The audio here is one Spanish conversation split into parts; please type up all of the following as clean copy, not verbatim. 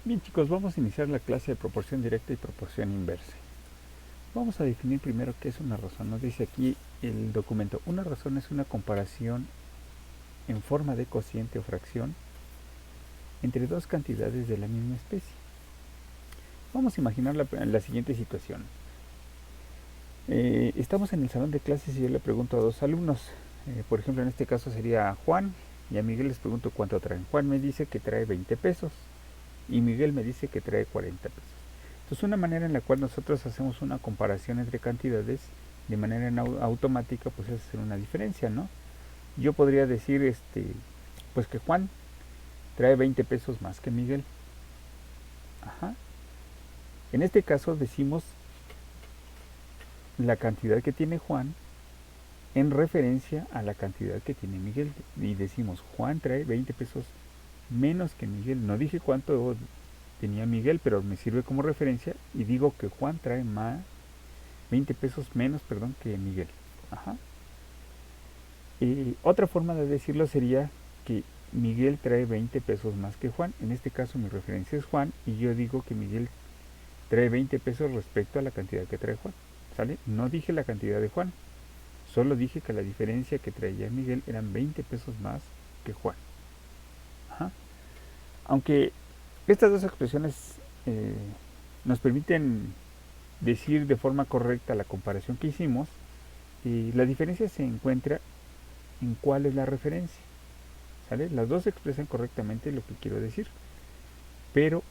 Bien chicos, vamos a iniciar la clase de proporción directa y proporción inversa. Vamos a definir primero qué es una razón. Nos dice aquí el documento, una razón es una comparación en forma de cociente o fracción entre dos cantidades de la misma especie. Vamos a imaginar la siguiente situación. Estamos en el salón de clases y yo le pregunto a dos alumnos, por ejemplo en este caso sería a Juan y a Miguel les pregunto cuánto traen. Juan me dice que trae 20 pesos y Miguel me dice que trae 40 pesos. Entonces una manera en la cual nosotros hacemos una comparación entre cantidades de manera automática pues es hacer una diferencia, ¿no? Yo podría decir pues que Juan trae 20 pesos más que Miguel. Ajá. En este caso decimos la cantidad que tiene Juan en referencia a la cantidad que tiene Miguel y decimos Juan trae 20 pesos menos que Miguel. No dije cuánto tenía Miguel, pero me sirve como referencia y digo que Juan trae más 20 pesos menos, perdón, que Miguel. Ajá. Otra forma de decirlo sería que Miguel trae 20 pesos más que Juan. En este caso mi referencia es Juan y yo digo que Miguel trae 20 pesos respecto a la cantidad que trae Juan. ¿Sale? No dije la cantidad de Juan, solo dije que la diferencia que traía Miguel eran 20 pesos más que Juan. Ajá. Aunque estas dos expresiones eh, nos permiten decir de forma correcta la comparación que hicimos, la diferencia se encuentra en cuál es la referencia. ¿Sale? Las dos expresan correctamente lo que quiero decir, pero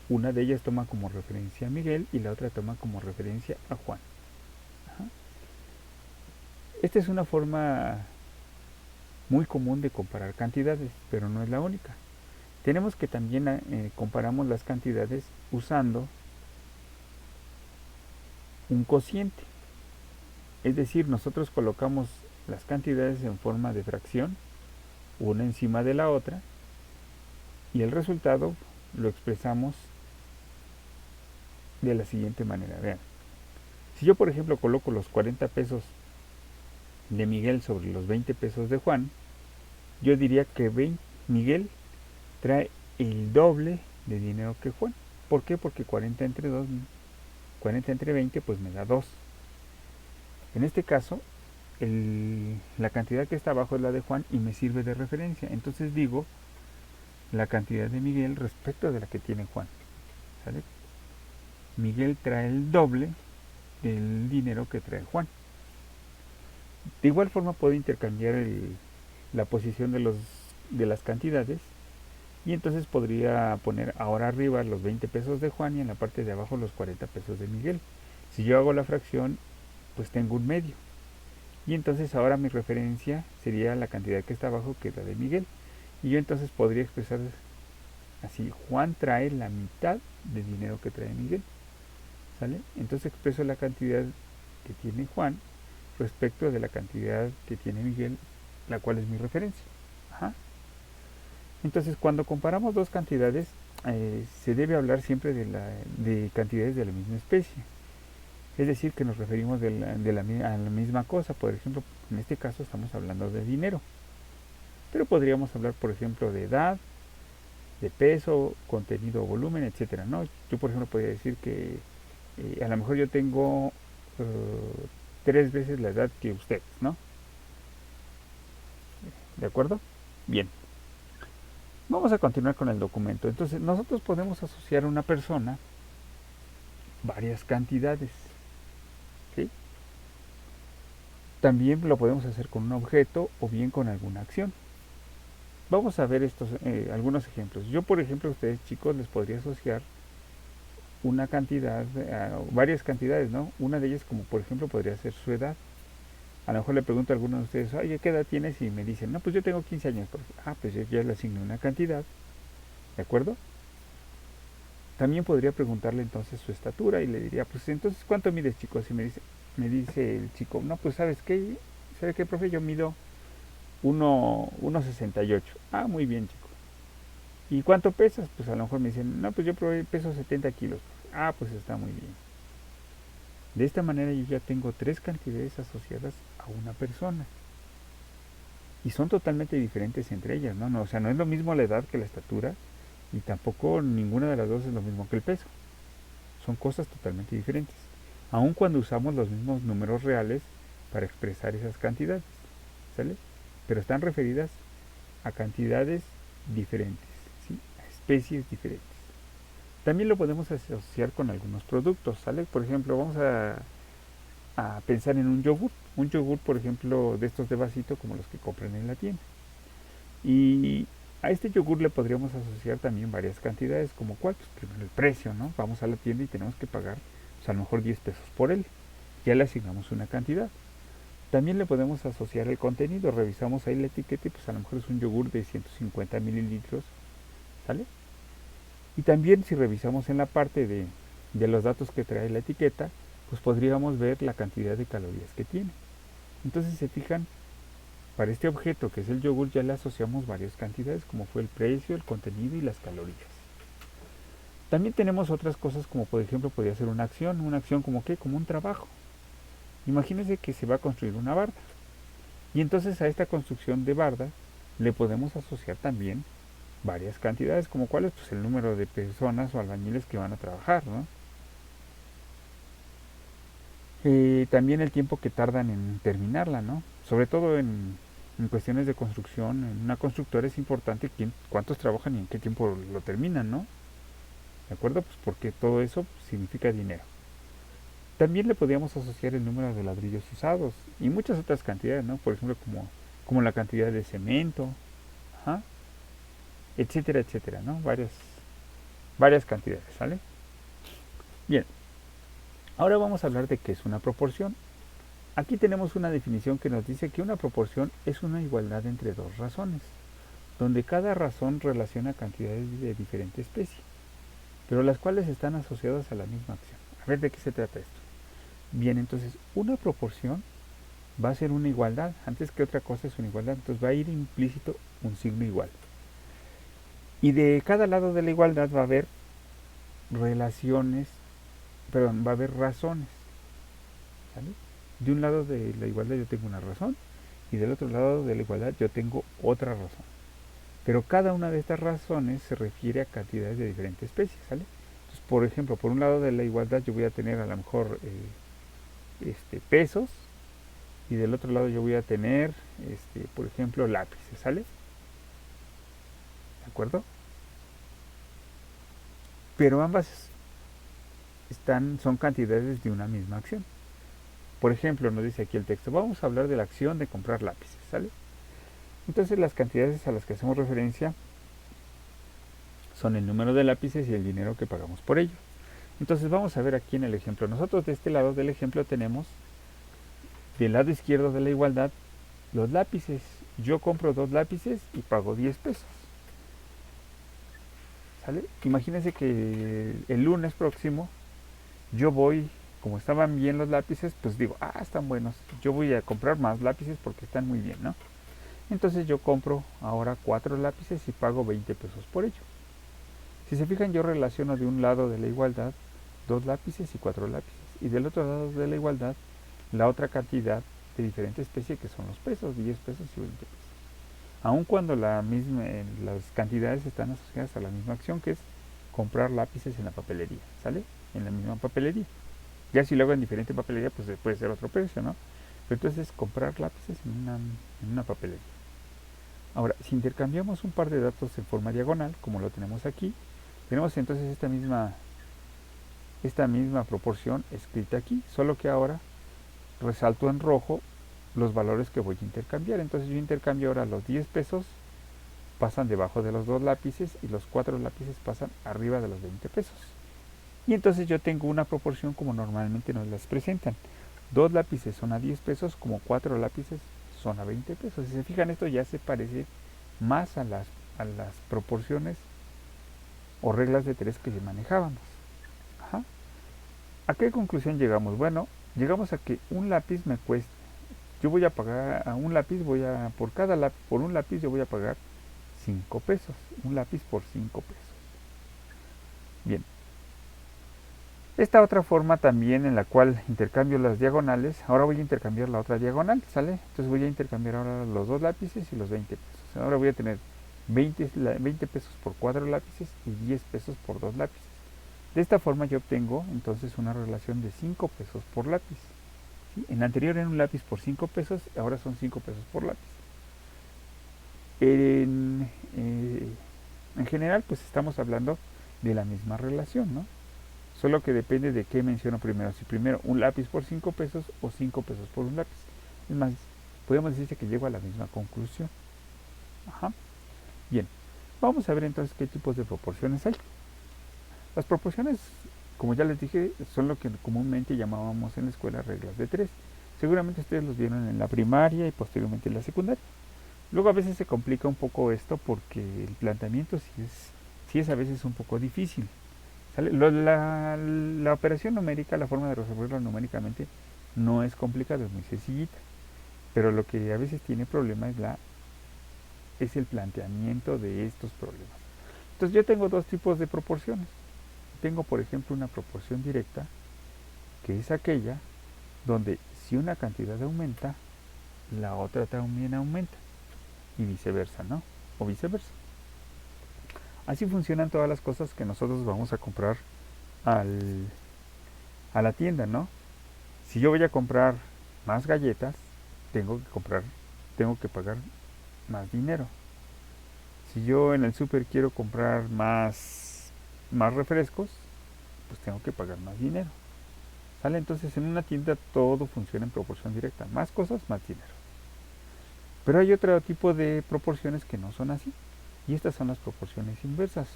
una de ellas toma como referencia a Miguel y la otra toma como referencia a Juan. Ajá. Esta es una forma muy común de comparar cantidades, pero no es la única. Tenemos que también comparamos las cantidades usando un cociente. Es decir, nosotros colocamos las cantidades en forma de fracción, una encima de la otra, y el resultado lo expresamos de la siguiente manera. Vean, si yo por ejemplo coloco los 40 pesos de Miguel sobre los 20 pesos de Juan, yo diría que Miguel trae el doble de dinero que Juan. ¿Por qué? Porque 40 entre 2, 40 entre 20 pues me da 2. En este caso, la cantidad que está abajo es la de Juan y me sirve de referencia. Entonces digo la cantidad de Miguel respecto de la que tiene Juan. ¿Sale? Miguel trae el doble del dinero que trae Juan. De igual forma puedo intercambiar la posición de las cantidades y entonces podría poner ahora arriba los 20 pesos de Juan y en la parte de abajo los 40 pesos de Miguel. Si yo hago la fracción, pues tengo un medio. Y entonces ahora mi referencia sería la cantidad que está abajo, que es la de Miguel. Y yo entonces podría expresar así, Juan trae la mitad del dinero que trae Miguel. ¿Sale? Entonces expreso la cantidad que tiene Juan respecto de la cantidad que tiene Miguel, la cual es mi referencia. Ajá. Entonces cuando comparamos dos cantidades, se debe hablar siempre de cantidades de la misma especie. Es decir, que nos referimos a la misma cosa. Por ejemplo, en este caso estamos hablando de dinero. Pero podríamos hablar, por ejemplo, de edad, de peso, contenido, volumen, etcétera, ¿no? Yo, por ejemplo, podría decir que a lo mejor yo tengo 3 veces la edad que ustedes, ¿no? ¿De acuerdo? Bien. Vamos a continuar con el documento. Entonces, nosotros podemos asociar a una persona varias cantidades, ¿sí? También lo podemos hacer con un objeto o bien con alguna acción. Vamos a ver algunos ejemplos. Yo, por ejemplo, a ustedes chicos les podría asociar una cantidad, varias cantidades, ¿no? Una de ellas, como por ejemplo, podría ser su edad. A lo mejor le pregunto a alguno de ustedes, oye, ¿qué edad tienes? Y me dicen, no, pues yo tengo 15 años. Pues yo ya le asigno una cantidad, ¿de acuerdo? También podría preguntarle entonces su estatura y le diría, pues entonces, ¿cuánto mides, chicos? Y me dice el chico, no, pues ¿sabes qué? ¿Sabe qué, profe? Yo mido 1,68. Muy bien, chico. ¿Y cuánto pesas? Pues a lo mejor me dicen, no, pues yo peso 70 kilos. Pues está muy bien. De esta manera yo ya tengo tres cantidades asociadas a una persona. Y son totalmente diferentes entre ellas, ¿no? O sea, no es lo mismo la edad que la estatura, y tampoco ninguna de las dos es lo mismo que el peso. Son cosas totalmente diferentes, aun cuando usamos los mismos números reales para expresar esas cantidades, ¿sale? Pero están referidas a cantidades diferentes, ¿sí? A especies diferentes. También lo podemos asociar con algunos productos, ¿sale? Por ejemplo, vamos a pensar en un yogur. Un yogur, por ejemplo, de estos de vasito como los que compran en la tienda. Y a este yogur le podríamos asociar también varias cantidades, como cuál, pues primero el precio, ¿no? Vamos a la tienda y tenemos que pagar, pues a lo mejor 10 pesos por él. Ya le asignamos una cantidad. También le podemos asociar el contenido. Revisamos ahí la etiqueta y pues a lo mejor es un yogur de 150 mililitros, ¿sale? Y también si revisamos en la parte de los datos que trae la etiqueta, pues podríamos ver la cantidad de calorías que tiene. Entonces se fijan, para este objeto que es el yogur ya le asociamos varias cantidades como fue el precio, el contenido y las calorías. También tenemos otras cosas como por ejemplo podría ser una acción como qué, como un trabajo. Imagínense que se va a construir una barda y entonces a esta construcción de barda le podemos asociar también varias cantidades como cuáles, pues el número de personas o albañiles que van a trabajar, ¿no? También el tiempo que tardan en terminarla, ¿no? Sobre todo en cuestiones de construcción, en una constructora es importante cuántos trabajan y en qué tiempo lo terminan, ¿no? ¿De acuerdo? Pues porque todo eso significa dinero. También le podríamos asociar el número de ladrillos usados y muchas otras cantidades, ¿no? Por ejemplo, como la cantidad de cemento, ajá, etcétera, etcétera, ¿no? Varias cantidades, ¿sale? Bien, ahora vamos a hablar de qué es una proporción. Aquí tenemos una definición que nos dice que una proporción es una igualdad entre dos razones, donde cada razón relaciona cantidades de diferente especie, pero las cuales están asociadas a la misma acción. A ver de qué se trata esto. Bien, entonces una proporción va a ser una igualdad, antes que otra cosa es una igualdad, entonces va a ir implícito un signo igual. Y de cada lado de la igualdad va a haber va a haber razones, ¿sale? De un lado de la igualdad yo tengo una razón y del otro lado de la igualdad yo tengo otra razón. Pero cada una de estas razones se refiere a cantidades de diferentes especies, ¿sale? Entonces, por ejemplo, por un lado de la igualdad yo voy a tener a lo mejor pesos y del otro lado yo voy a tener, por ejemplo, lápices, ¿sale? ¿De acuerdo? Pero ambas son cantidades de una misma acción. Por ejemplo, nos dice aquí el texto, vamos a hablar de la acción de comprar lápices, ¿sale? Entonces las cantidades a las que hacemos referencia son el número de lápices y el dinero que pagamos por ello. Entonces vamos a ver aquí en el ejemplo. Nosotros de este lado del ejemplo tenemos, del lado izquierdo de la igualdad, los lápices. Yo compro 2 lápices y pago 10 pesos. ¿Sale? Imagínense que el lunes próximo yo voy, como estaban bien los lápices, pues digo, están buenos. Yo voy a comprar más lápices porque están muy bien, ¿no? Entonces yo compro ahora 4 lápices y pago 20 pesos por ello. Si se fijan, yo relaciono de un lado de la igualdad 2 lápices y 4 lápices. Y del otro lado de la igualdad la otra cantidad de diferente especie que son los pesos, 10 pesos y 20 pesos. Aun cuando las cantidades están asociadas a la misma acción, que es comprar lápices en la papelería, ¿sale? En la misma papelería. Ya si lo hago en diferente papelería, pues puede ser otro precio, ¿no? Pero entonces comprar lápices en una papelería. Ahora, si intercambiamos un par de datos en forma diagonal, como lo tenemos aquí, tenemos entonces esta misma proporción escrita aquí, solo que ahora resalto en rojo los valores que voy a intercambiar. Entonces yo intercambio ahora los 10 pesos, pasan debajo de los 2 lápices y los 4 lápices pasan arriba de los 20 pesos. Y entonces yo tengo una proporción como normalmente nos las presentan. 2 lápices son a 10 pesos, como 4 lápices son a 20 pesos. Si se fijan, esto ya se parece más a las proporciones o reglas de 3 que manejábamos. Ajá. ¿A qué conclusión llegamos? Bueno, llegamos a que un lápiz me cuesta, yo voy a pagar a un lápiz, por un lápiz yo voy a pagar 5 pesos, un lápiz por 5 pesos. Bien, esta otra forma también en la cual intercambio las diagonales, ahora voy a intercambiar la otra diagonal, ¿sale? Entonces voy a intercambiar ahora los 2 lápices y los 20 pesos. Ahora voy a tener 20 pesos por 4 lápices y 10 pesos por 2 lápices. De esta forma yo obtengo entonces una relación de 5 pesos por lápiz. ¿Sí? En la anterior era un lápiz por 5 pesos, ahora son 5 pesos por lápiz. En general, pues estamos hablando de la misma relación, ¿no? Solo que depende de qué menciono primero. Si primero un lápiz por 5 pesos o 5 pesos por un lápiz. Es más, podemos decir que llego a la misma conclusión. Ajá. Bien, vamos a ver entonces qué tipos de proporciones hay. Las proporciones, como ya les dije, son lo que comúnmente llamábamos en la escuela reglas de 3. Seguramente ustedes los vieron en la primaria y posteriormente en la secundaria. Luego a veces se complica un poco esto porque el planteamiento sí es a veces un poco difícil. ¿Sale? La operación numérica, la forma de resolverla numéricamente no es complicada, es muy sencillita. Pero lo que a veces tiene problema es el planteamiento de estos problemas. Entonces yo tengo dos tipos de proporciones. Tengo, por ejemplo, una proporción directa, que es aquella donde si una cantidad aumenta, la otra también aumenta. Y viceversa, ¿no? O viceversa. Así funcionan todas las cosas que nosotros vamos a comprar a la tienda, ¿no? Si yo voy a comprar más galletas, tengo que pagar más dinero. Si yo en el súper quiero comprar más refrescos, pues tengo que pagar más dinero. ¿Sale? Entonces en una tienda todo funciona en proporción directa. Más cosas, más dinero. Pero hay otro tipo de proporciones que no son así. Y estas son las proporciones inversas,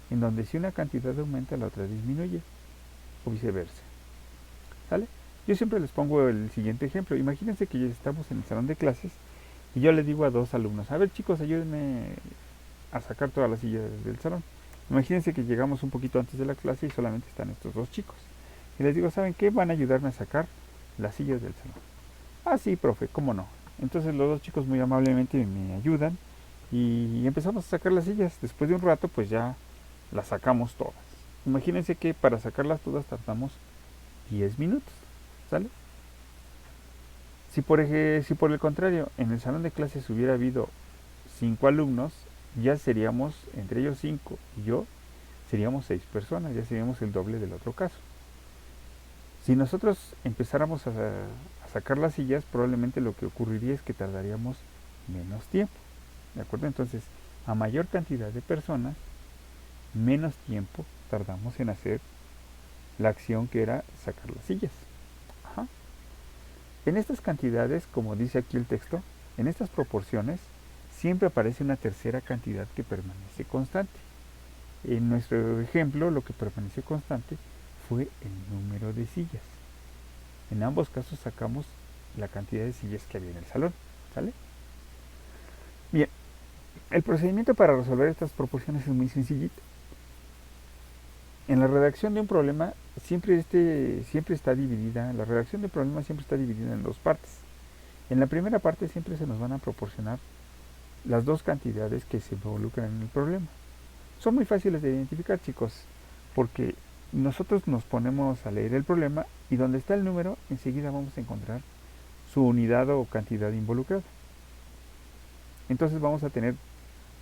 en donde si una cantidad aumenta, la otra disminuye. O viceversa. ¿Sale? Yo siempre les pongo el siguiente ejemplo. Imagínense que ya estamos en el salón de clases y yo le digo a dos alumnos, a ver chicos, ayúdenme a sacar todas las sillas del salón. Imagínense que llegamos un poquito antes de la clase y solamente están estos dos chicos. Y les digo, ¿saben qué? Van a ayudarme a sacar las sillas del salón. Ah, sí, profe, ¿cómo no? Entonces los dos chicos muy amablemente me ayudan y empezamos a sacar las sillas. Después de un rato, pues ya las sacamos todas. Imagínense que para sacarlas todas tardamos 10 minutos. ¿Sale? Si por el contrario, en el salón de clases hubiera habido 5 alumnos, ya seríamos, entre ellos 5 y yo, seríamos 6 personas, ya seríamos el doble del otro caso. Si nosotros empezáramos a sacar las sillas, probablemente lo que ocurriría es que tardaríamos menos tiempo. ¿De acuerdo? Entonces, a mayor cantidad de personas, menos tiempo tardamos en hacer la acción que era sacar las sillas. Ajá. En estas cantidades, como dice aquí el texto, en estas proporciones, siempre aparece una tercera cantidad que permanece constante. En nuestro ejemplo, lo que permaneció constante fue el número de sillas. En ambos casos sacamos la cantidad de sillas que había en el salón. ¿Sale? Bien, el procedimiento para resolver estas proporciones es muy sencillito. En la redacción de un problema siempre está dividida, la redacción del problema siempre está dividida en dos partes. En la primera parte siempre se nos van a proporcionar las dos cantidades que se involucran en el problema. Son muy fáciles de identificar, chicos, porque nosotros nos ponemos a leer el problema y donde está el número, enseguida vamos a encontrar su unidad o cantidad involucrada. Entonces vamos a tener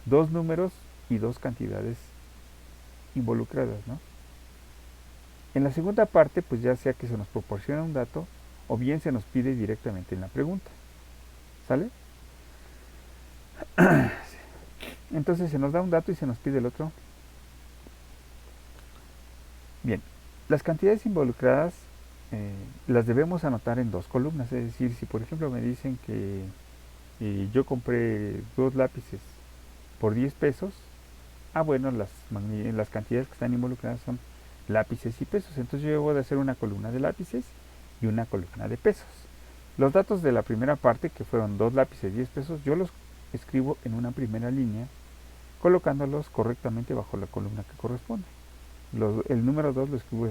dos números y dos cantidades involucradas, ¿no? En la segunda parte, pues ya sea que se nos proporciona un dato o bien se nos pide directamente en la pregunta. ¿Sale? Entonces se nos da un dato y se nos pide el otro. Bien, las cantidades involucradas las debemos anotar en dos columnas. Es decir, si por ejemplo me dicen que yo compré dos lápices por 10 pesos, bueno, las cantidades que están involucradas son lápices y pesos. Entonces yo debo de hacer una columna de lápices y una columna de pesos. Los datos de la primera parte, que fueron dos lápices 10 pesos, yo los escribo en una primera línea, colocándolos correctamente bajo la columna que corresponde. El número 2 lo escribo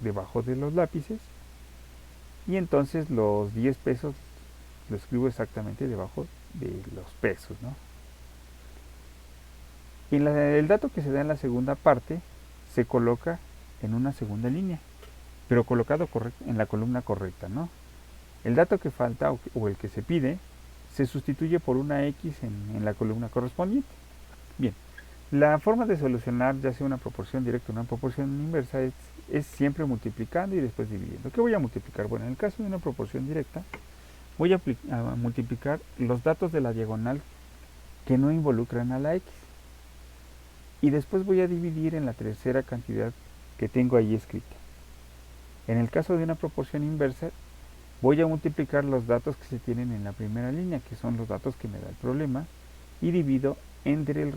debajo de los lápices y entonces los 10 pesos lo escribo exactamente debajo de los pesos, ¿no? Y el dato que se da en la segunda parte se coloca en una segunda línea, pero colocado en la columna correcta, ¿no? El dato que falta o el que se pide se sustituye por una X en la columna correspondiente. Bien, la forma de solucionar ya sea una proporción directa o una proporción inversa es siempre multiplicando y después dividiendo. ¿Qué voy a multiplicar? Bueno, en el caso de una proporción directa, voy a multiplicar los datos de la diagonal que no involucran a la x. Y después voy a dividir en la tercera cantidad que tengo ahí escrita. En el caso de una proporción inversa, voy a multiplicar los datos que se tienen en la primera línea, que son los datos que me da el problema, y divido entre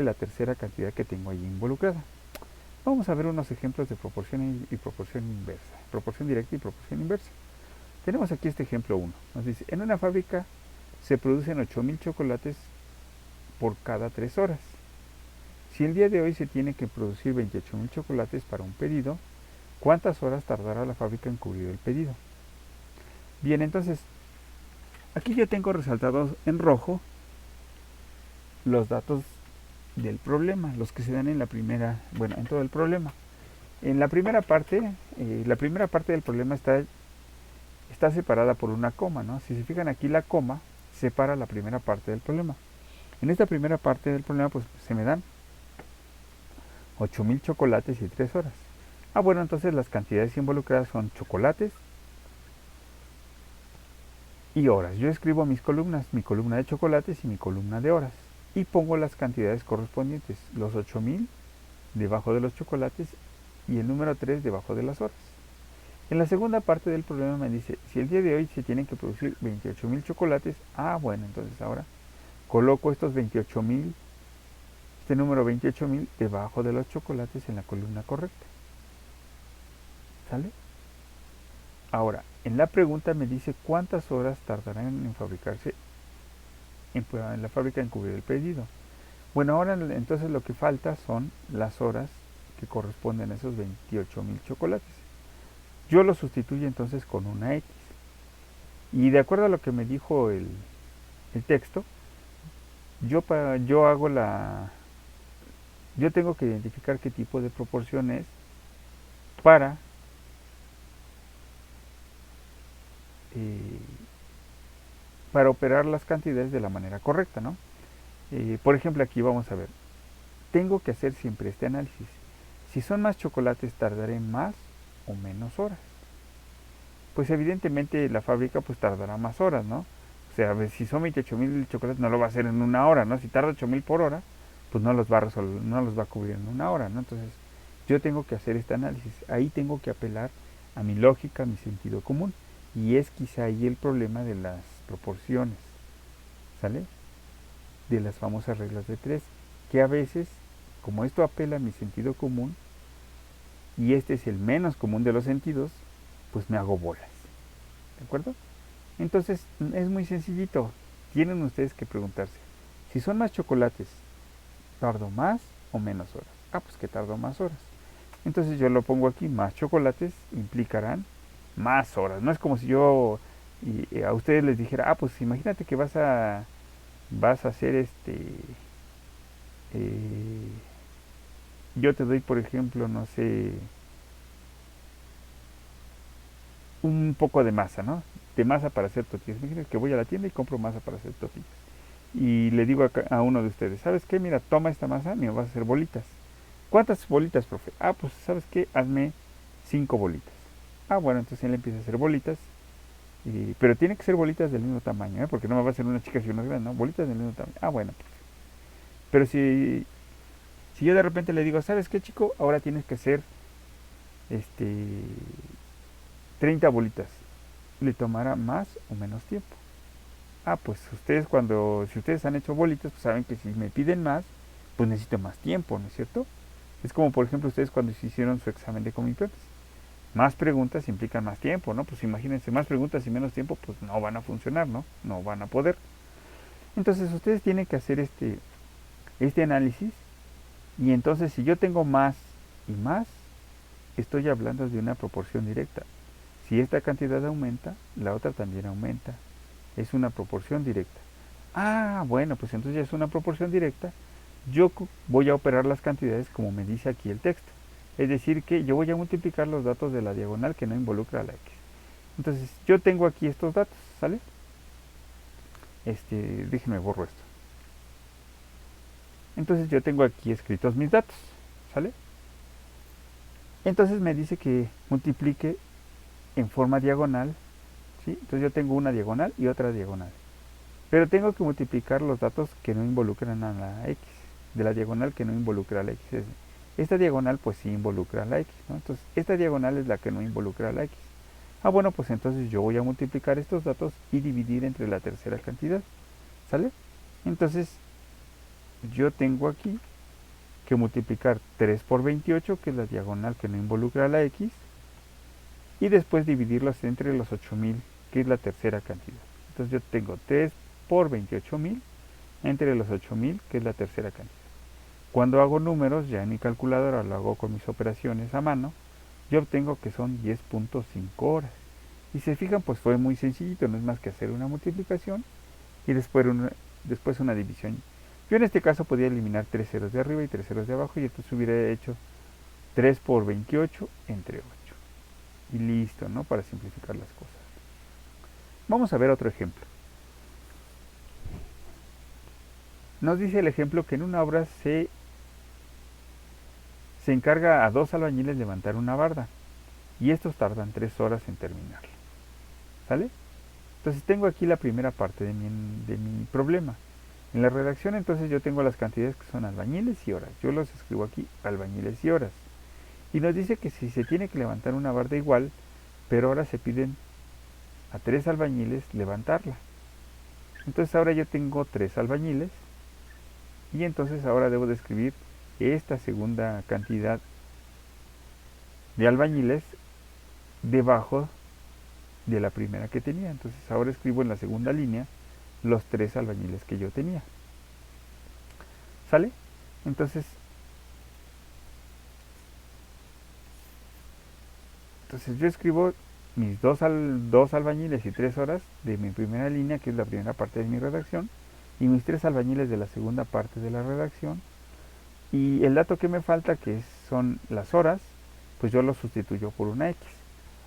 la tercera cantidad que tengo ahí involucrada. Vamos a ver unos ejemplos de proporción y proporción inversa, proporción directa y proporción inversa. Tenemos aquí este ejemplo 1. Nos dice, en una fábrica se producen 8000 chocolates por cada 3 horas. Si el día de hoy se tiene que producir 28.000 chocolates para un pedido, ¿cuántas horas tardará la fábrica en cubrir el pedido? Bien, entonces, aquí yo tengo resaltados en rojo los datos del problema, los que se dan en la primera, bueno, en todo el problema. En la primera parte del problema está separada por una coma, ¿no? Si se fijan aquí, la coma separa la primera parte del problema. En esta primera parte del problema, pues se me dan 8000 chocolates y 3 horas. Ah, bueno, entonces las cantidades involucradas son chocolates y horas. Yo escribo mis columnas, mi columna de chocolates y mi columna de horas. Y pongo las cantidades correspondientes, los 8000 debajo de los chocolates y el número 3 debajo de las horas. En la segunda parte del problema me dice, si el día de hoy se tienen que producir 28.000 chocolates, ah, bueno, entonces ahora coloco estos 28.000, este número 28.000 debajo de los chocolates en la columna correcta. ¿Sale? Ahora, en la pregunta me dice cuántas horas tardarán en fabricarse en la fábrica en cubrir el pedido. Bueno, ahora entonces lo que falta son las horas que corresponden a esos 28.000 chocolates. Yo lo sustituyo entonces con una X. Y de acuerdo a lo que me dijo el texto, yo tengo que identificar qué tipo de proporción es para operar las cantidades de la manera correcta, ¿no? Por ejemplo, aquí vamos a ver, tengo que hacer siempre este análisis. Si son más chocolates, tardaré más o menos horas. Pues evidentemente la fábrica pues tardará más horas, ¿no? O sea, si son 28.000 chocolates no lo va a hacer en una hora, ¿no? Si tarda 8.000 por hora, pues no los va a cubrir en una hora, ¿no? Entonces yo tengo que hacer este análisis. Ahí tengo que apelar a mi lógica, a mi sentido común. Y es quizá ahí el problema de las proporciones, ¿sale? De las famosas reglas de 3, que a veces, como esto apela a mi sentido común, y este es el menos común de los sentidos, pues me hago bolas. ¿De acuerdo? Entonces, es muy sencillito. Tienen ustedes que preguntarse, si son más chocolates, ¿tardo más o menos horas? Ah, pues que tardo más horas. Entonces yo lo pongo aquí, más chocolates implicarán más horas. No es como si yo a ustedes les dijera, ah, pues imagínate que vas a hacer eh, yo te doy, por ejemplo, no sé, un poco de masa, ¿no? De masa para hacer tortillas. Imagínate que voy a la tienda y compro masa para hacer tortillas. Y le digo a uno de ustedes, ¿sabes qué? Mira, toma esta masa y me vas a hacer bolitas. ¿Cuántas bolitas, profe? Ah, pues, ¿sabes qué? Hazme 5 bolitas. Ah, bueno, entonces él empieza a hacer bolitas. Pero tiene que ser bolitas del mismo tamaño, ¿eh? Porque no me va a hacer unas chicas y unas grandes, ¿no? Bolitas del mismo tamaño. Ah, bueno, pues. Pero si yo de repente le digo, ¿sabes qué, chico? Ahora tienes que hacer este 30 bolitas. ¿Le tomará más o menos tiempo? Ah, pues si ustedes han hecho bolitas, pues saben que si me piden más, pues necesito más tiempo, ¿no es cierto? Es como, por ejemplo, ustedes cuando hicieron su examen de Comipepes. Más preguntas implican más tiempo, ¿no? Pues imagínense, más preguntas y menos tiempo, pues no van a funcionar, ¿no? No van a poder. Entonces ustedes tienen que hacer este análisis y entonces si yo tengo más y más, estoy hablando de una proporción directa. Si esta cantidad aumenta, la otra también aumenta. Es una proporción directa. Ah, bueno, pues entonces ya es una proporción directa. Yo voy a operar las cantidades como me dice aquí el texto. Es decir, que yo voy a multiplicar los datos de la diagonal que no involucra a la x. Entonces, yo tengo aquí estos datos, ¿sale? Déjenme borro esto. Entonces yo tengo aquí escritos mis datos, ¿sale? Entonces me dice que multiplique en forma diagonal, ¿sí? Entonces yo tengo una diagonal y otra diagonal. Pero tengo que multiplicar los datos que no involucran a la x, de la diagonal que no involucra a la x. Esta diagonal pues sí involucra a la x, ¿no? Entonces esta diagonal es la que no involucra a la x. Ah, bueno, pues entonces yo voy a multiplicar estos datos y dividir entre la tercera cantidad, ¿sale? Entonces yo tengo aquí que multiplicar 3 por 28, que es la diagonal que no involucra a la x, y después dividirlos entre los 8000, que es la tercera cantidad. Entonces yo tengo 3 por 28.000 entre los 8000, que es la tercera cantidad. Cuando hago números, ya en mi calculadora lo hago con mis operaciones a mano, yo obtengo que son 10.5 horas. Y se fijan, pues fue muy sencillito, no es más que hacer una multiplicación y después una división. Yo en este caso podía eliminar 3 ceros de arriba y 3 ceros de abajo, y entonces hubiera hecho 3 por 28 entre 8. Y listo, ¿no? Para simplificar las cosas. Vamos a ver otro ejemplo. Nos dice el ejemplo que en una obra se encarga a 2 albañiles levantar una barda, y estos tardan 3 horas en terminarlo. ¿Sale? Entonces tengo aquí la primera parte de mi problema. En la redacción entonces yo tengo las cantidades que son albañiles y horas. Yo los escribo aquí, albañiles y horas. Y nos dice que si se tiene que levantar una barda igual, pero ahora se piden a 3 albañiles levantarla. Entonces ahora yo tengo 3 albañiles, y entonces ahora debo de escribir esta segunda cantidad de albañiles debajo de la primera que tenía. Entonces ahora escribo en la segunda línea los 3 albañiles que yo tenía. ¿Sale? Entonces yo escribo mis dos albañiles y 3 horas de mi primera línea, que es la primera parte de mi redacción, y mis 3 albañiles de la segunda parte de la redacción. Y el dato que me falta, que son las horas, pues yo lo sustituyo por una x.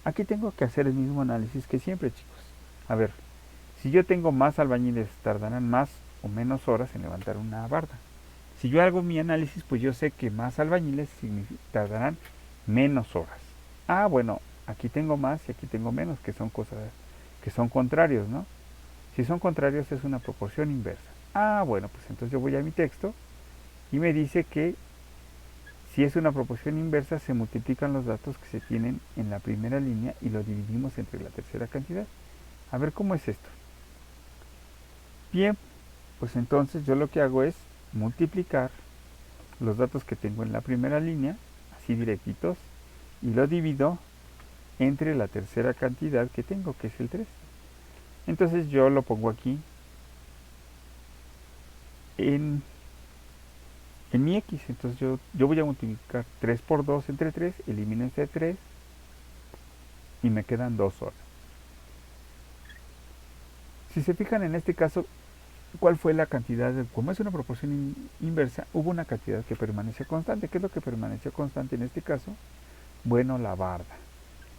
Aquí tengo que hacer el mismo análisis que siempre, chicos. A ver, si yo tengo más albañiles, tardarán más o menos horas en levantar una barda. Si yo hago mi análisis, pues yo sé que más albañiles tardarán menos horas. Ah, bueno, aquí tengo más y aquí tengo menos, que son cosas que son contrarios, ¿no? Si son contrarios es una proporción inversa. Ah, bueno, pues entonces yo voy a mi texto y me dice que si es una proporción inversa, se multiplican los datos que se tienen en la primera línea y lo dividimos entre la tercera cantidad. A ver, ¿cómo es esto? Bien, pues entonces yo lo que hago es multiplicar los datos que tengo en la primera línea, así directitos, y lo divido entre la tercera cantidad que tengo, que es el 3. Entonces yo lo pongo aquí en mi x. Entonces yo voy a multiplicar 3 por 2 entre 3, elimino este 3 y me quedan 2 horas. Si se fijan en este caso, ¿cuál fue la cantidad? Como es una proporción inversa, hubo una cantidad que permaneció constante. ¿Qué es lo que permaneció constante en este caso? Bueno, la barda.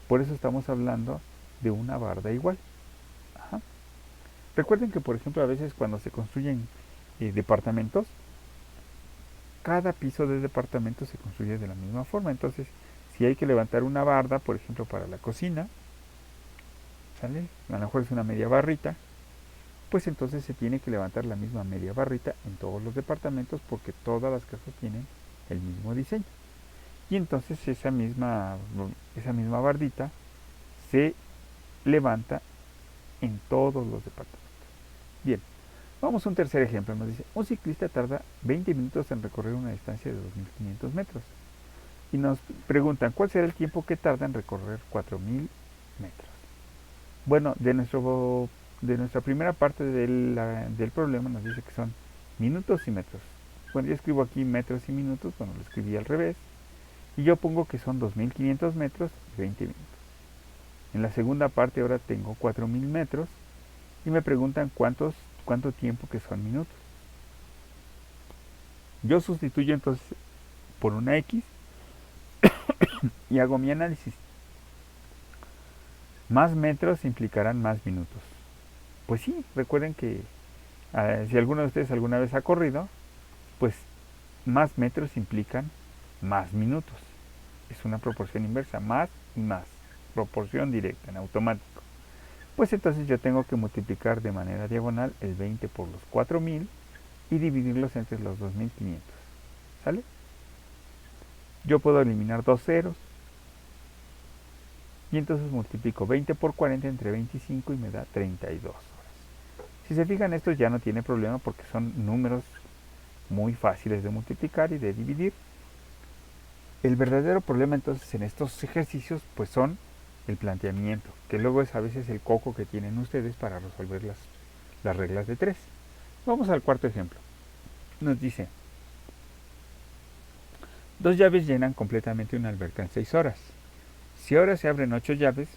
Por eso estamos hablando de una barda igual. Ajá. Recuerden que, por ejemplo, a veces cuando se construyen departamentos, cada piso de departamento se construye de la misma forma. Entonces, si hay que levantar una barda, por ejemplo, para la cocina, ¿sale? A lo mejor es una media barrita, pues entonces se tiene que levantar la misma media barrita en todos los departamentos, porque todas las casas tienen el mismo diseño. Y entonces esa misma bardita se levanta en todos los departamentos. Bien, vamos a un tercer ejemplo. Nos dice, un ciclista tarda 20 minutos en recorrer una distancia de 2.500 metros. Y nos preguntan, ¿cuál será el tiempo que tarda en recorrer 4.000 metros? Bueno, de nuestra primera parte del problema nos dice que son minutos y metros. Bueno, yo escribo aquí metros y minutos, bueno, lo escribí al revés. Y yo pongo que son 2.500 metros y 20 minutos. En la segunda parte ahora tengo 4.000 metros y me preguntan cuánto tiempo que son minutos. Yo sustituyo entonces por una X y hago mi análisis. Más metros implicarán más minutos. Pues sí, recuerden que si alguno de ustedes alguna vez ha corrido, pues más metros implican más minutos. Es una proporción inversa, más y más. Proporción directa, en automático. Pues entonces yo tengo que multiplicar de manera diagonal el 20 por los 4000 y dividirlos entre los 2500. ¿Sale? Yo puedo eliminar dos ceros y entonces multiplico 20 por 40 entre 25 y me da 32 horas. Si se fijan, esto ya no tiene problema porque son números muy fáciles de multiplicar y de dividir. El verdadero problema entonces en estos ejercicios pues son el planteamiento, que luego es a veces el coco que tienen ustedes para resolver las reglas de 3. Vamos al cuarto ejemplo. Nos dice, dos llaves llenan completamente una alberca en 6 horas. Si ahora se abren 8 llaves,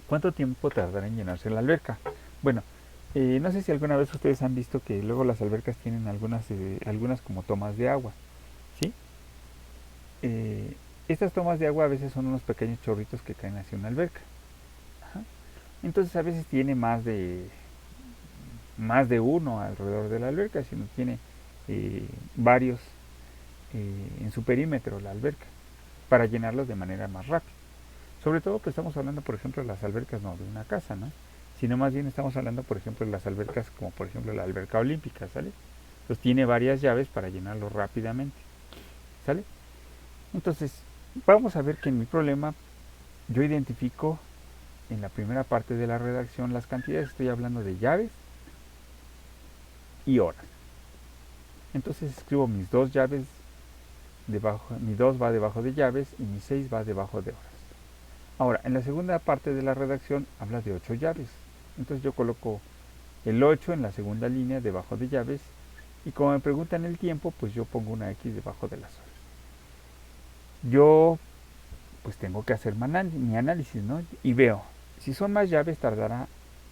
¿cuánto tiempo tardará en llenarse la alberca? Bueno, no sé si alguna vez ustedes han visto que luego las albercas tienen algunas como tomas de agua, ¿sí? Estas tomas de agua a veces son unos pequeños chorritos que caen hacia una alberca. Ajá. Entonces a veces tiene más de uno alrededor de la alberca, sino tiene varios en su perímetro la alberca, para llenarlos de manera más rápida. Sobre todo pues estamos hablando, por ejemplo, de las albercas no de una casa, ¿no? Sino más bien estamos hablando, por ejemplo, de las albercas como por ejemplo la alberca olímpica, ¿sale? Entonces tiene varias llaves para llenarlo rápidamente, ¿sale? Entonces, vamos a ver que en mi problema yo identifico en la primera parte de la redacción las cantidades, estoy hablando de llaves y horas. Entonces escribo mis dos llaves debajo, mi 2 va debajo de llaves y mi 6 va debajo de horas. Ahora, en la segunda parte de la redacción habla de 8 llaves. Entonces yo coloco el 8 en la segunda línea debajo de llaves y como me preguntan el tiempo, pues yo pongo una X debajo de las horas. Yo pues tengo que hacer mi análisis, ¿no? Y veo, si son más llaves tardará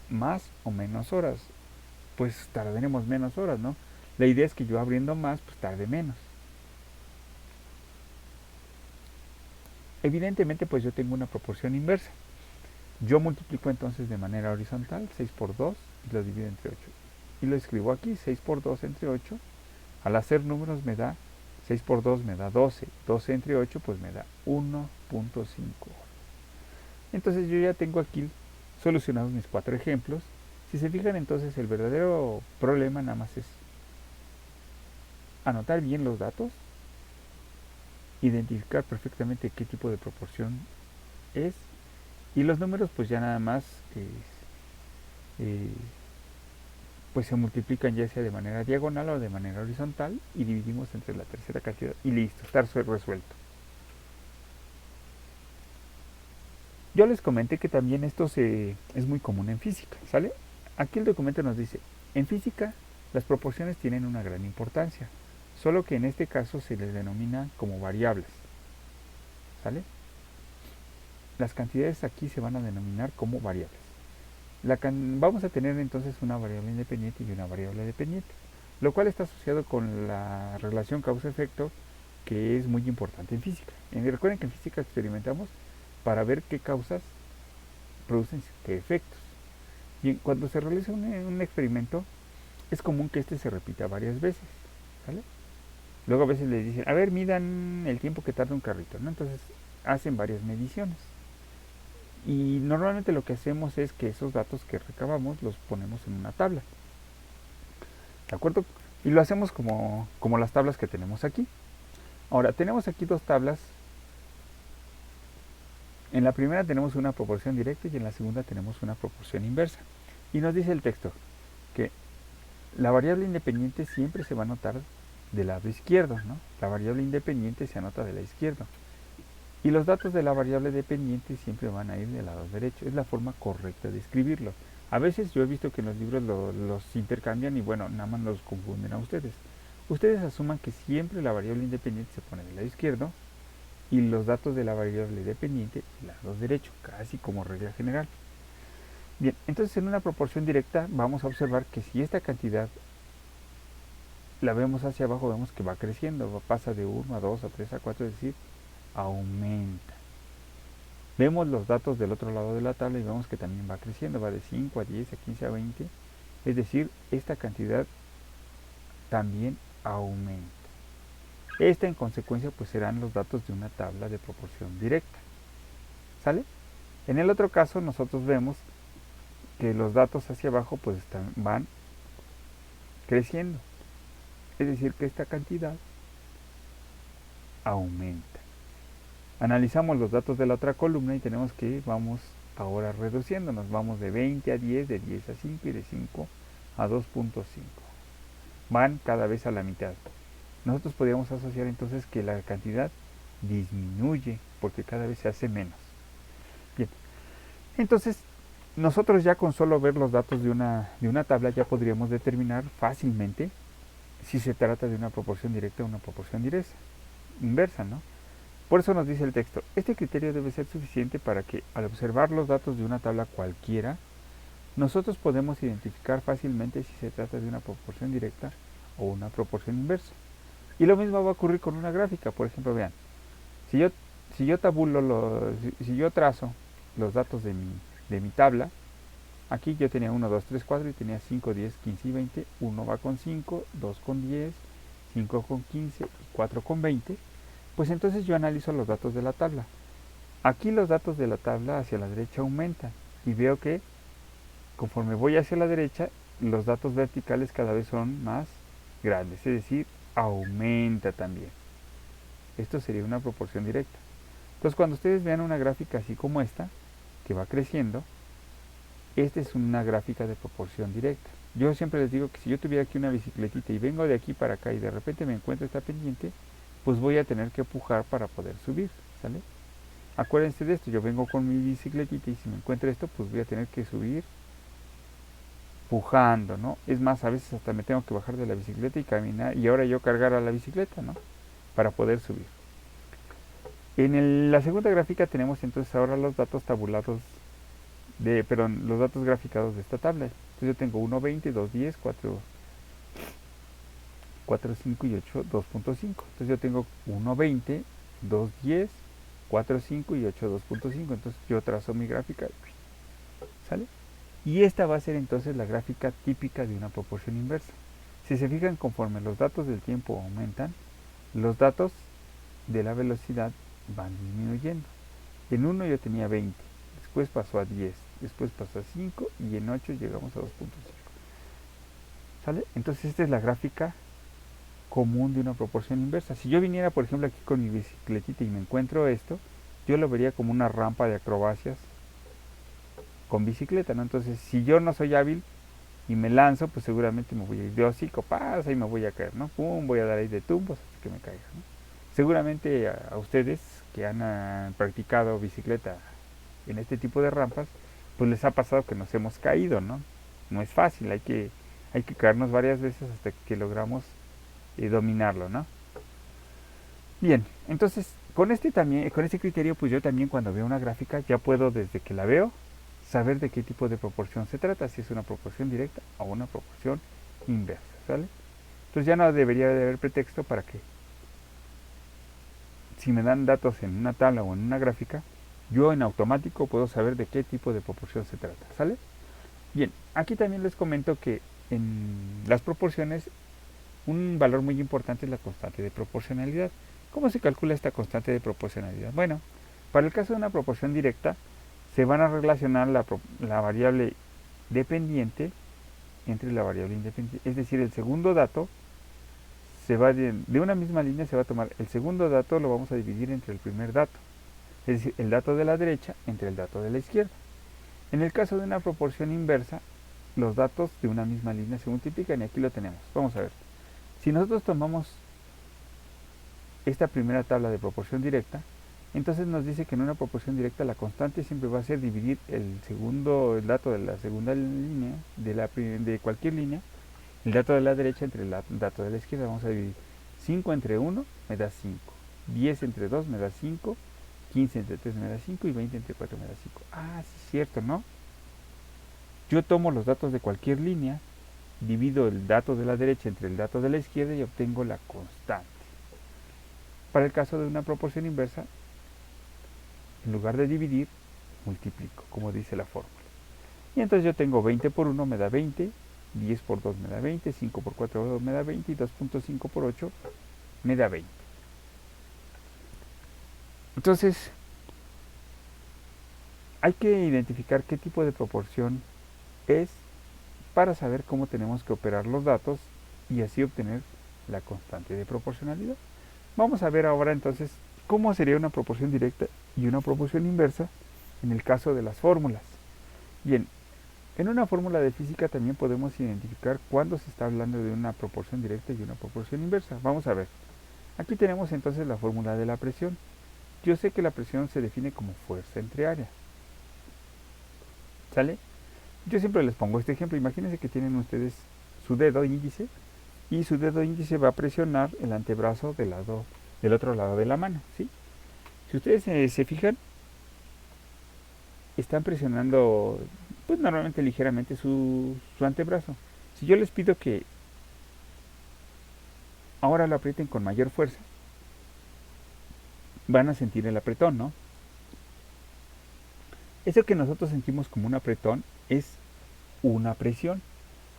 más o menos horas. Pues tardaremos menos horas, ¿no? La idea es que yo abriendo más, pues tarde menos. Evidentemente, pues yo tengo una proporción inversa. Yo multiplico entonces de manera horizontal 6 por 2 y lo divido entre 8. Y lo escribo aquí, 6 por 2 entre 8. Al hacer números me da 6 por 2 me da 12. 12 entre 8 pues me da 1.5 horas. Entonces yo ya tengo aquí solucionados mis 4 ejemplos. Si se fijan, entonces el verdadero problema nada más es anotar bien los datos, identificar perfectamente qué tipo de proporción es, y los números pues ya nada más pues se multiplican ya sea de manera diagonal o de manera horizontal y dividimos entre la tercera cantidad y listo, está resuelto. Yo les comenté que también esto es muy común en física, ¿sale? Aquí el documento nos dice, en física las proporciones tienen una gran importancia, solo que en este caso se les denomina como variables, ¿sale? Las cantidades aquí se van a denominar como variables. Vamos a tener entonces una variable independiente y una variable dependiente, lo cual está asociado con la relación causa-efecto, que es muy importante en física. Recuerden que en física experimentamos para ver qué causas producen qué efectos. Y cuando se realiza un experimento, es común que este se repita varias veces, ¿vale? Luego a veces les dicen, a ver, midan el tiempo que tarda un carrito, ¿no? Entonces hacen varias mediciones. Y normalmente lo que hacemos es que esos datos que recabamos los ponemos en una tabla, ¿de acuerdo? Y lo hacemos como las tablas que tenemos aquí. Ahora, tenemos aquí dos tablas. En la primera tenemos una proporción directa y en la segunda tenemos una proporción inversa. Y nos dice el texto que la variable independiente siempre se va a anotar del lado izquierdo, ¿no? La variable independiente se anota del lado izquierdo. Y los datos de la variable dependiente siempre van a ir del lado derecho. Es la forma correcta de escribirlo. A veces yo he visto que en los libros los intercambian y bueno, nada más los confunden a ustedes. Ustedes asuman que siempre la variable independiente se pone del lado izquierdo y los datos de la variable dependiente del lado derecho, casi como regla general. Bien, entonces en una proporción directa vamos a observar que si esta cantidad la vemos hacia abajo, vemos que va creciendo, pasa de 1 a 2 a 3 a 4, es decir, aumenta. Vemos los datos del otro lado de la tabla y vemos que también va creciendo, va de 5 a 10 a 15 a 20, es decir, esta cantidad también aumenta. Esta en consecuencia pues serán los datos de una tabla de proporción directa. ¿Sale? En el otro caso nosotros vemos que los datos hacia abajo pues van creciendo. Es decir, que esta cantidad aumenta. Analizamos los datos de la otra columna y tenemos que vamos ahora reduciéndonos. Vamos de 20 a 10, de 10 a 5 y de 5 a 2.5. Van cada vez a la mitad. Nosotros podríamos asociar entonces que la cantidad disminuye porque cada vez se hace menos. Bien, entonces nosotros ya con solo ver los datos de una tabla ya podríamos determinar fácilmente si se trata de una proporción directa o una proporción inversa, ¿no? Por eso nos dice el texto, este criterio debe ser suficiente para que al observar los datos de una tabla cualquiera, nosotros podemos identificar fácilmente si se trata de una proporción directa o una proporción inversa. Y lo mismo va a ocurrir con una gráfica. Por ejemplo, vean, si yo trazo los datos de mi tabla, aquí yo tenía 1, 2, 3, 4 y tenía 5, 10, 15 y 20. 1 va con 5, 2 con 10, 5 con 15 y 4 con 20. Pues entonces yo analizo los datos de la tabla. Aquí los datos de la tabla hacia la derecha aumentan y veo que conforme voy hacia la derecha, los datos verticales cada vez son más grandes, es decir, aumenta también. Esto sería una proporción directa. Entonces cuando ustedes vean una gráfica así como esta, que va creciendo, esta es una gráfica de proporción directa. Yo siempre les digo que si yo tuviera aquí una bicicletita y vengo de aquí para acá y de repente me encuentro esta pendiente, pues voy a tener que empujar para poder subir, ¿sale? Acuérdense de esto, yo vengo con mi bicicletita y si me encuentro esto, pues voy a tener que subir empujando, ¿no? Es más, a veces hasta me tengo que bajar de la bicicleta y caminar y ahora yo cargar a la bicicleta, ¿no? Para poder subir. En la segunda gráfica tenemos entonces ahora los datos tabulados los datos graficados de esta tabla. Entonces yo tengo 1, 20, 2, 10, 4, 5 y 8, 2.5. Entonces yo tengo 1, 20, 2, 10, 4, 5 y 8, 2.5. Entonces yo trazo mi gráfica, ¿sale? Y esta va a ser entonces la gráfica típica de una proporción inversa. Si se fijan, conforme los datos del tiempo aumentan, los datos de la velocidad van disminuyendo. En 1 yo tenía 20, después pasó a 10, después pasó a 5 y en 8 llegamos a 2.5. ¿Sale? Entonces esta es la gráfica común de una proporción inversa. Si yo viniera, por ejemplo, aquí con mi bicicletita y me encuentro esto, yo lo vería como una rampa de acrobacias con bicicleta, ¿no? Entonces, si yo no soy hábil y me lanzo, pues seguramente me voy a ir de hocico, pasa y me voy a caer, ¿no? Pum, voy a dar ahí de tumbos hasta que me caiga, ¿no? Seguramente a ustedes que han practicado bicicleta en este tipo de rampas, pues les ha pasado que nos hemos caído, ¿no? No es fácil, hay que caernos varias veces hasta que logramos dominarlo, ¿no? Bien, entonces con este criterio, pues yo también cuando veo una gráfica ya puedo desde que la veo saber de qué tipo de proporción se trata, si es una proporción directa o una proporción inversa, ¿sale? Entonces ya no debería de haber pretexto para que si me dan datos en una tabla o en una gráfica, yo en automático puedo saber de qué tipo de proporción se trata, ¿sale? Bien, aquí también les comento que en las proporciones un valor muy importante es la constante de proporcionalidad. ¿Cómo se calcula esta constante de proporcionalidad? Bueno, para el caso de una proporción directa, se van a relacionar la variable dependiente entre la variable independiente. Es decir, el segundo dato se va de una misma línea se va a tomar el segundo dato, lo vamos a dividir entre el primer dato. Es decir, el dato de la derecha entre el dato de la izquierda. En el caso de una proporción inversa, los datos de una misma línea se multiplican y aquí lo tenemos. Vamos a ver. Si nosotros tomamos esta primera tabla de proporción directa, entonces nos dice que en una proporción directa la constante siempre va a ser dividir el dato de la segunda línea, de cualquier línea, el dato de la derecha entre el dato de la izquierda. Vamos a dividir 5 entre 1 me da 5, 10 entre 2 me da 5, 15 entre 3 me da 5 y 20 entre 4 me da 5. Ah, sí es cierto, ¿no? Yo tomo los datos de cualquier línea, divido el dato de la derecha entre el dato de la izquierda y obtengo la constante. Para el caso de una proporción inversa, en lugar de dividir, multiplico, como dice la fórmula. Y entonces yo tengo 20 por 1 me da 20, 10 por 2 me da 20, 5 por 4 me da 20 y 2.5 por 8 me da 20. Entonces, hay que identificar qué tipo de proporción es para saber cómo tenemos que operar los datos y así obtener la constante de proporcionalidad. Vamos a ver ahora entonces cómo sería una proporción directa y una proporción inversa en el caso de las fórmulas. Bien, en una fórmula de física también podemos identificar cuándo se está hablando de una proporción directa y una proporción inversa. Vamos a ver. Aquí tenemos entonces la fórmula de la presión. Yo sé que la presión se define como fuerza entre área. ¿Sale? Yo siempre les pongo este ejemplo. Imagínense que tienen ustedes su dedo índice y su dedo índice va a presionar el antebrazo del otro lado de la mano, ¿sí? Si ustedes se fijan, están presionando pues normalmente ligeramente su antebrazo. Si yo les pido que ahora lo aprieten con mayor fuerza, van a sentir el apretón, ¿no? Eso que nosotros sentimos como un apretón es una presión.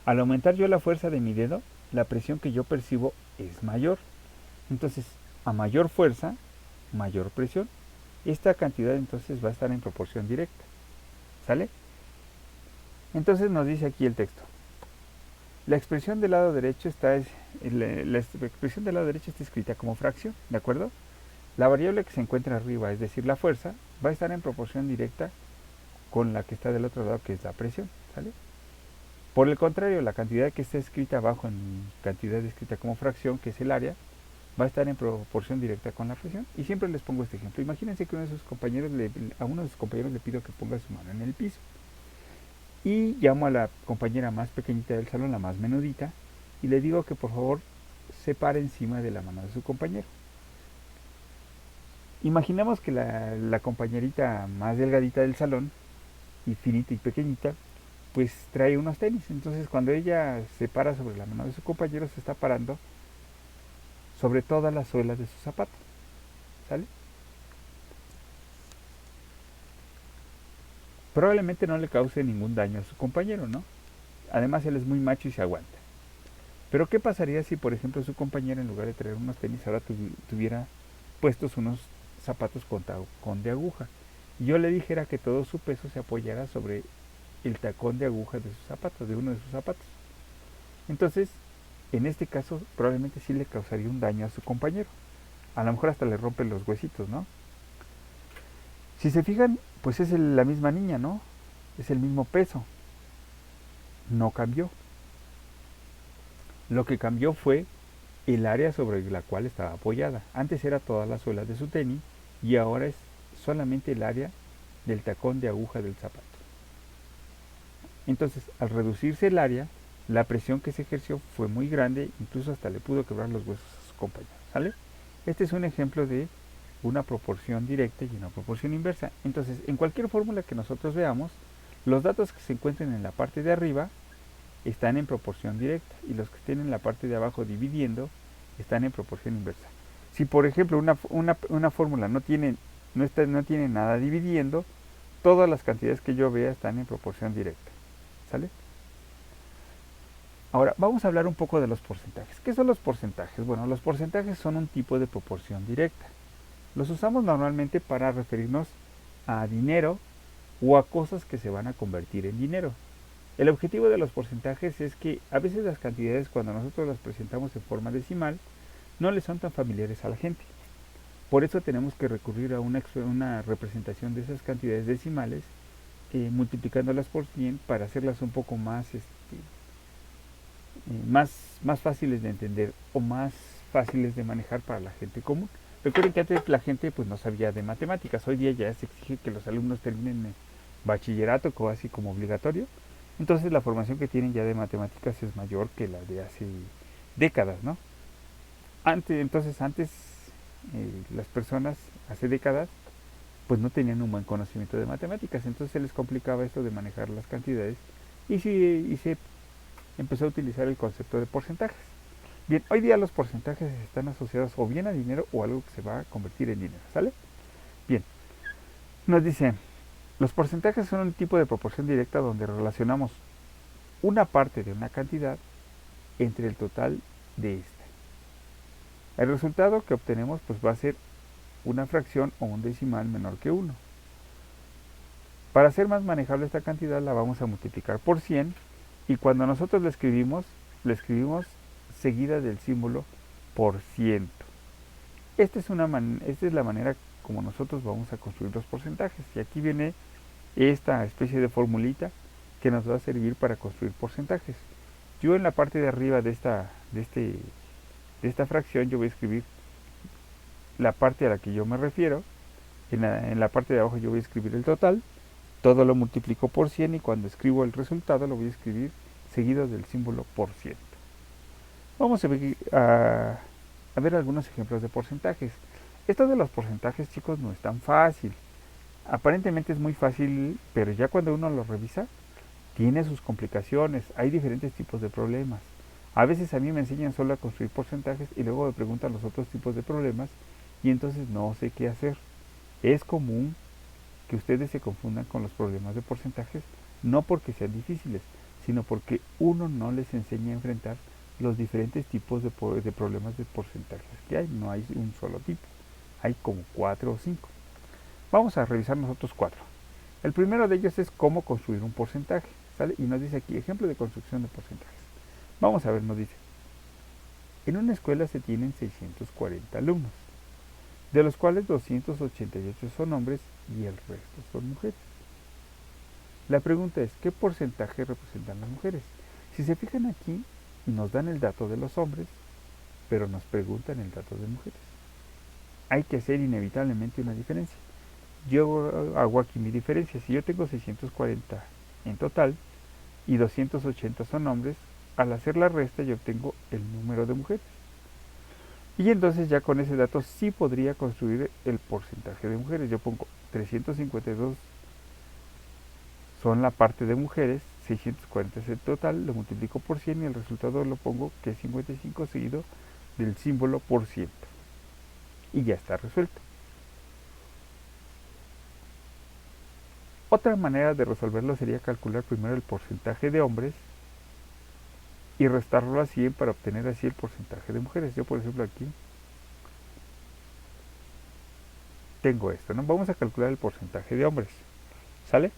Al aumentar yo la fuerza de mi dedo, la presión que yo percibo es mayor. Entonces, a mayor fuerza, mayor presión. Esta cantidad entonces va a estar en proporción directa. ¿Sale? Entonces nos dice aquí el texto. La expresión del lado derecho está escrita como fracción, ¿de acuerdo? La variable que se encuentra arriba, es decir, la fuerza, va a estar en proporción directa con la que está del otro lado, que es la presión, ¿sale? Por el contrario, la cantidad que está escrita abajo en cantidad escrita como fracción, que es el área, va a estar en proporción directa con la presión. Y siempre les pongo este ejemplo. Imagínense que a uno de sus compañeros le pido que ponga su mano en el piso. Y llamo a la compañera más pequeñita del salón, la más menudita, y le digo que por favor se pare encima de la mano de su compañero. Imaginemos que la compañerita más delgadita del salón, y finita y pequeñita, pues trae unos tenis. Entonces cuando ella se para sobre la mano de su compañero, se está parando sobre todas las suelas de sus zapatos. ¿Sale? Probablemente no le cause ningún daño a su compañero, ¿no? Además él es muy macho y se aguanta. Pero ¿qué pasaría si, por ejemplo, su compañera en lugar de traer unos tenis ahora tuviera puestos unos zapatos con tacón de aguja? Y yo le dijera que todo su peso se apoyara sobre el tacón de aguja de sus zapatos, de uno de sus zapatos. Entonces, en este caso, probablemente sí le causaría un daño a su compañero. A lo mejor hasta le rompen los huesitos, ¿no? Si se fijan, pues es la misma niña, ¿no? Es el mismo peso. No cambió. Lo que cambió fue el área sobre la cual estaba apoyada. Antes era toda la suela de su tenis y ahora es solamente el área del tacón de aguja del zapato. Entonces, al reducirse el área, la presión que se ejerció fue muy grande, incluso hasta le pudo quebrar los huesos a su compañero. ¿Sale? Este es un ejemplo de una proporción directa y una proporción inversa. Entonces, en cualquier fórmula que nosotros veamos, los datos que se encuentren en la parte de arriba están en proporción directa y los que estén en la parte de abajo dividiendo están en proporción inversa. Si por ejemplo una fórmula no tiene nada dividiendo, todas las cantidades que yo vea están en proporción directa. ¿Sale? Ahora vamos a hablar un poco de los porcentajes. ¿Qué son los porcentajes? Bueno, los porcentajes son un tipo de proporción directa. Los usamos normalmente para referirnos a dinero o a cosas que se van a convertir en dinero. El objetivo de los porcentajes es que a veces las cantidades, cuando nosotros las presentamos en forma decimal, no le son tan familiares a la gente. Por eso tenemos que recurrir a una representación de esas cantidades decimales, multiplicándolas por 100 para hacerlas un poco más fáciles de entender o más fáciles de manejar para la gente común. Recuerden que antes la gente pues no sabía de matemáticas. Hoy día ya se exige que los alumnos terminen bachillerato casi como obligatorio. Entonces la formación que tienen ya de matemáticas es mayor que la de hace décadas, ¿no? Antes las personas hace décadas pues no tenían un buen conocimiento de matemáticas, entonces se les complicaba esto de manejar las cantidades y se empezó a utilizar el concepto de porcentajes. Bien, hoy día los porcentajes están asociados o bien a dinero o a algo que se va a convertir en dinero, ¿sale? Bien, nos dice, los porcentajes son un tipo de proporción directa donde relacionamos una parte de una cantidad entre el total de esta. El resultado que obtenemos pues va a ser una fracción o un decimal menor que 1. Para hacer más manejable esta cantidad la vamos a multiplicar por 100 y cuando nosotros la escribimos seguida del símbolo por ciento. Esta es la manera como nosotros vamos a construir los porcentajes. Y aquí viene esta especie de formulita que nos va a servir para construir porcentajes. Yo en la parte de arriba de esta fracción yo voy a escribir la parte a la que yo me refiero. En la parte de abajo yo voy a escribir el total. Todo lo multiplico por 100 y cuando escribo el resultado lo voy a escribir seguido del símbolo por ciento. Vamos a ver algunos ejemplos de porcentajes. Esto de los porcentajes, chicos, no es tan fácil. Aparentemente es muy fácil, pero ya cuando uno lo revisa, tiene sus complicaciones. Hay diferentes tipos de problemas. A veces a mí me enseñan solo a construir porcentajes y luego me preguntan los otros tipos de problemas y entonces no sé qué hacer. Es común que ustedes se confundan con los problemas de porcentajes, no porque sean difíciles, sino porque uno no les enseña a enfrentar los diferentes tipos de problemas de porcentajes que hay. No hay un solo tipo, hay como 4 o 5. Vamos a revisar nosotros 4. El primero de ellos es cómo construir un porcentaje, ¿sale? Y nos dice aquí, ejemplo de construcción de porcentajes. Vamos a ver, nos dice, en una escuela se tienen 640 alumnos, de los cuales 288 son hombres y el resto son mujeres. La pregunta es, ¿qué porcentaje representan las mujeres? Si se fijan aquí, nos dan el dato de los hombres, pero nos preguntan el dato de mujeres. Hay que hacer inevitablemente una diferencia. Yo hago aquí mi diferencia. Si yo tengo 640 en total y 280 son hombres, al hacer la resta yo obtengo el número de mujeres. Y entonces ya con ese dato sí podría construir el porcentaje de mujeres. Yo pongo 352 son la parte de mujeres, 640 es el total, lo multiplico por 100 y el resultado lo pongo que es 55 seguido del símbolo por ciento. Y ya está resuelto. Otra manera de resolverlo sería calcular primero el porcentaje de hombres y restarlo a 100 para obtener así el porcentaje de mujeres. Yo por ejemplo aquí tengo esto, ¿no? Vamos a calcular el porcentaje de hombres, ¿sale?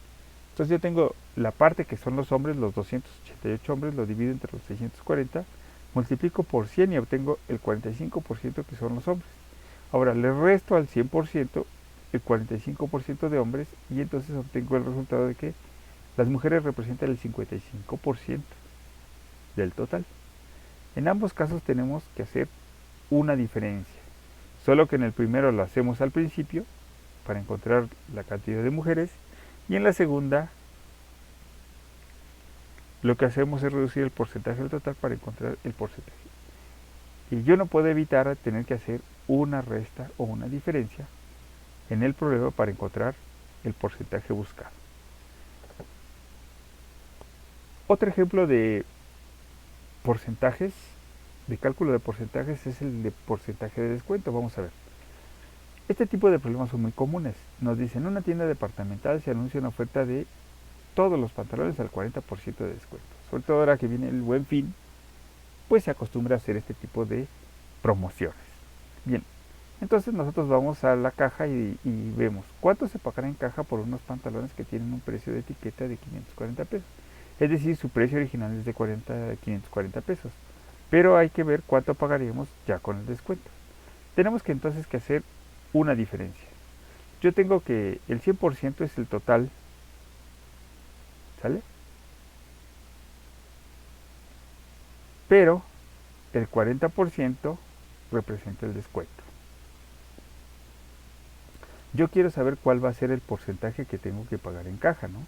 Entonces yo tengo la parte que son los hombres, los 288 hombres, lo divido entre los 640, multiplico por 100 y obtengo el 45% que son los hombres. Ahora le resto al 100% el 45% de hombres y entonces obtengo el resultado de que las mujeres representan el 55% del total. En ambos casos tenemos que hacer una diferencia, solo que en el primero lo hacemos al principio para encontrar la cantidad de mujeres y en la segunda lo que hacemos es reducir el porcentaje del total para encontrar el porcentaje. Y yo no puedo evitar tener que hacer una resta o una diferencia en el problema para encontrar el porcentaje buscado. Otro ejemplo de porcentajes, de cálculo de porcentajes, es el de porcentaje de descuento. Vamos a ver. Este tipo de problemas son muy comunes. Nos dicen, en una tienda departamental se anuncia una oferta de todos los pantalones al 40% de descuento. Sobre todo ahora que viene el Buen Fin, pues se acostumbra a hacer este tipo de promociones. Bien, entonces nosotros vamos a la caja y vemos cuánto se pagará en caja por unos pantalones que tienen un precio de etiqueta de 540 pesos. Es decir, su precio original es de 540 pesos. Pero hay que ver cuánto pagaríamos ya con el descuento. Tenemos que entonces que hacer una diferencia. Yo tengo que el 100% es el total, ¿sale? Pero el 40% representa el descuento. Yo quiero saber cuál va a ser el porcentaje que tengo que pagar en caja, ¿no?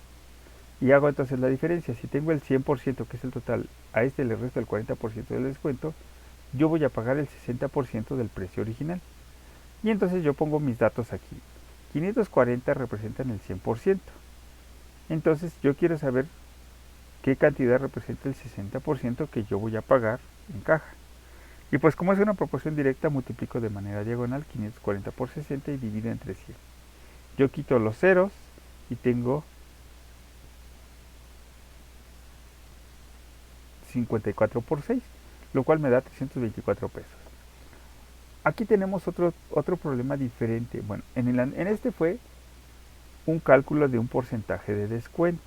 Y hago entonces la diferencia. Si tengo el 100%, que es el total, a este le resto el 40% del descuento, yo voy a pagar el 60% del precio original. Y entonces yo pongo mis datos aquí. 540 representan el 100%. Entonces yo quiero saber qué cantidad representa el 60% que yo voy a pagar en caja. Y pues como es una proporción directa, multiplico de manera diagonal 540 por 60 y divido entre 100. Yo quito los ceros y tengo 54 por 6, lo cual me da 324 pesos. Aquí tenemos otro problema diferente. Bueno, en este fue un cálculo de un porcentaje de descuento.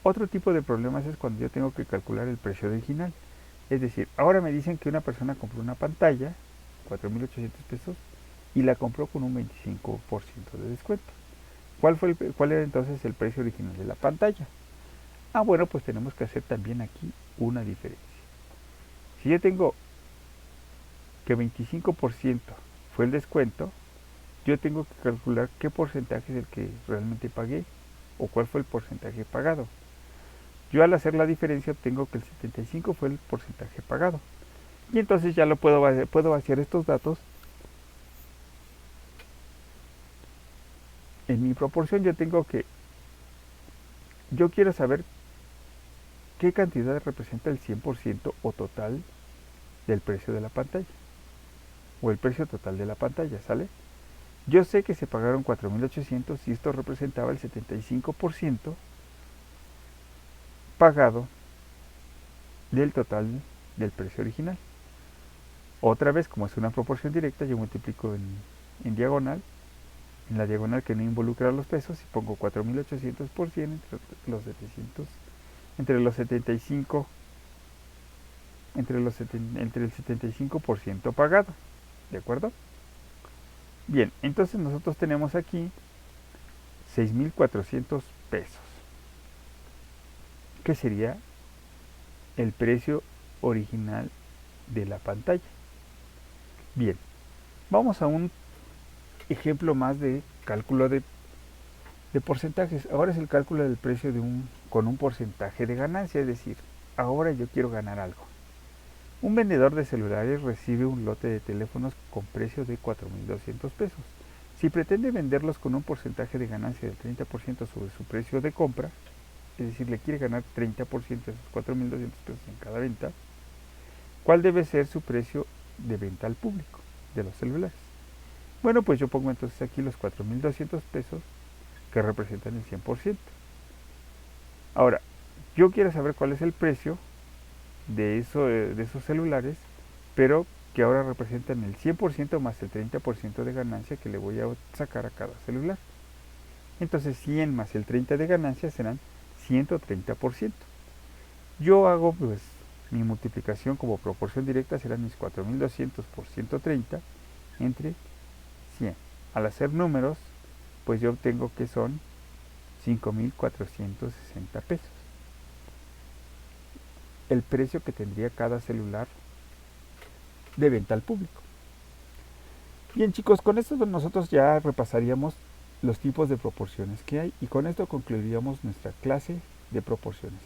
Otro tipo de problemas es cuando yo tengo que calcular el precio original. Es decir, ahora me dicen que una persona compró una pantalla, 4,800 pesos, y la compró con un 25% de descuento. ¿Cuál era entonces el precio original de la pantalla? Bueno, pues tenemos que hacer también aquí una diferencia. Si yo tengo que 25% fue el descuento, yo tengo que calcular qué porcentaje es el que realmente pagué o cuál fue el porcentaje pagado. Yo al hacer la diferencia obtengo que el 75 fue el porcentaje pagado. Y entonces ya puedo vaciar estos datos. En mi proporción yo quiero saber qué cantidad representa el 100% o total del precio de la pantalla. O el precio total de la pantalla, ¿sale? Yo sé que se pagaron 4,800 y esto representaba el 75% pagado del total del precio original. Otra vez, como es una proporción directa, yo multiplico en diagonal, en la diagonal que no involucra los pesos, y pongo 4,800 por 100 entre los 75, entre el 75% pagado. ¿De acuerdo? Bien, entonces nosotros tenemos aquí 6,400 pesos, que sería el precio original de la pantalla. Bien, vamos a un ejemplo más de cálculo de porcentajes. Ahora es el cálculo del precio con un porcentaje de ganancia, es decir, ahora yo quiero ganar algo. Un vendedor de celulares recibe un lote de teléfonos con precio de 4,200 pesos. Si pretende venderlos con un porcentaje de ganancia del 30% sobre su precio de compra, es decir, le quiere ganar 30% de esos 4,200 pesos en cada venta, ¿cuál debe ser su precio de venta al público de los celulares? Bueno, pues yo pongo entonces aquí los 4,200 pesos que representan el 100%. Ahora, yo quiero saber cuál es el precio de esos celulares, pero que ahora representan el 100% más el 30% de ganancia que le voy a sacar a cada celular. Entonces 100 más el 30 de ganancia serán 130%. Yo hago pues mi multiplicación como proporción directa, serán mis 4,200 por 130 entre 100. Al hacer números, pues yo obtengo que son 5,460 pesos. El precio que tendría cada celular de venta al público. Bien, chicos, con esto nosotros ya repasaríamos los tipos de proporciones que hay y con esto concluiríamos nuestra clase de proporciones.